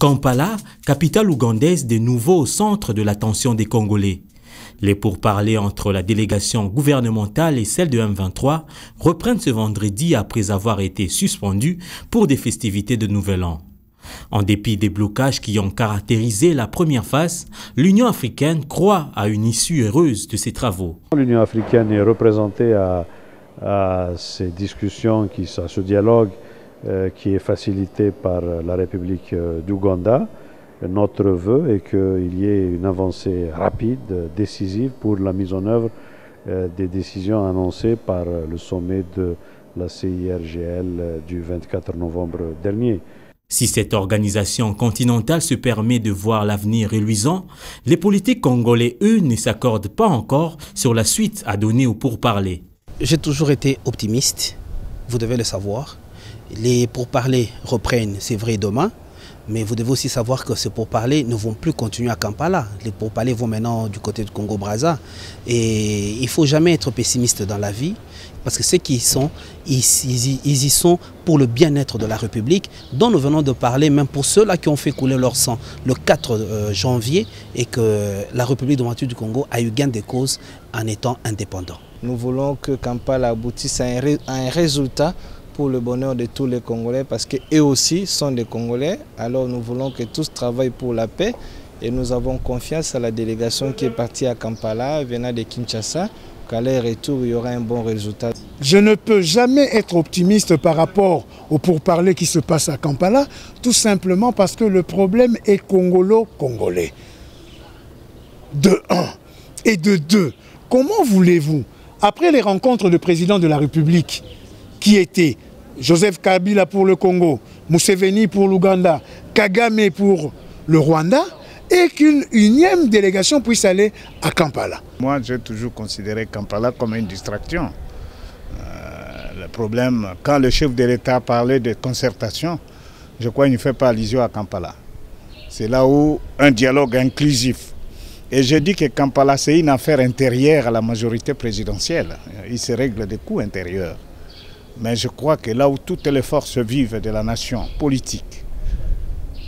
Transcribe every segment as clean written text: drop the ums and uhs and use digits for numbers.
Kampala, capitale ougandaise, de nouveau au centre de l'attention des Congolais. Les pourparlers entre la délégation gouvernementale et celle de M23 reprennent ce vendredi après avoir été suspendus pour des festivités de Nouvel An. En dépit des blocages qui ont caractérisé la première phase, l'Union africaine croit à une issue heureuse de ces travaux. L'Union africaine est représentée à ces discussions, à ce dialogue qui est facilité par la République d'Ouganda. Notre vœu est qu'il y ait une avancée rapide, décisive pour la mise en œuvre des décisions annoncées par le sommet de la CIRGL du 24 novembre dernier. Si cette organisation continentale se permet de voir l'avenir reluisant, les politiques congolais, eux, ne s'accordent pas encore sur la suite à donner aux pourparlers. J'ai toujours été optimiste, vous devez le savoir. Les pourparlers reprennent, c'est vrai, demain. Mais vous devez aussi savoir que ces pourparlers ne vont plus continuer à Kampala. Les pourparlers vont maintenant du côté du Congo-Brazza. Et il ne faut jamais être pessimiste dans la vie, parce que ceux qui y sont, ils y sont pour le bien-être de la République, dont nous venons de parler, même pour ceux-là qui ont fait couler leur sang le 4 janvier, et que la République démocratique du Congo a eu gain de cause en étant indépendant. Nous voulons que Kampala aboutisse à un résultat pour le bonheur de tous les Congolais, parce qu'eux aussi sont des Congolais. Alors nous voulons que tous travaillent pour la paix et nous avons confiance à la délégation qui est partie à Kampala, venant de Kinshasa, qu'à leur retour, il y aura un bon résultat. Je ne peux jamais être optimiste par rapport au pourparlers qui se passe à Kampala, tout simplement parce que le problème est congolo-congolais. De un. Et de deux, comment voulez-vous, après les rencontres de président de la République, qui étaient Joseph Kabila pour le Congo, Museveni pour l'Ouganda, Kagame pour le Rwanda, et qu'une unième délégation puisse aller à Kampala. Moi, j'ai toujours considéré Kampala comme une distraction. Le problème, quand le chef de l'État parlait de concertation, je crois qu'il ne fait pas allusion à Kampala. C'est là où un dialogue inclusif. Et je dis que Kampala, c'est une affaire intérieure à la majorité présidentielle. Il se règle des coups intérieurs. Mais je crois que là où toutes les forces vives de la nation politique,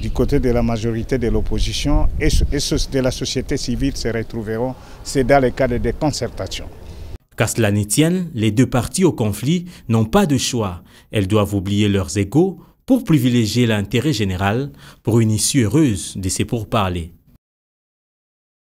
du côté de la majorité de l'opposition et de la société civile se retrouveront, c'est dans le cadre des concertations. Qu'à cela ne tienne, les deux parties au conflit n'ont pas de choix. Elles doivent oublier leurs égos pour privilégier l'intérêt général pour une issue heureuse de ces pourparlers.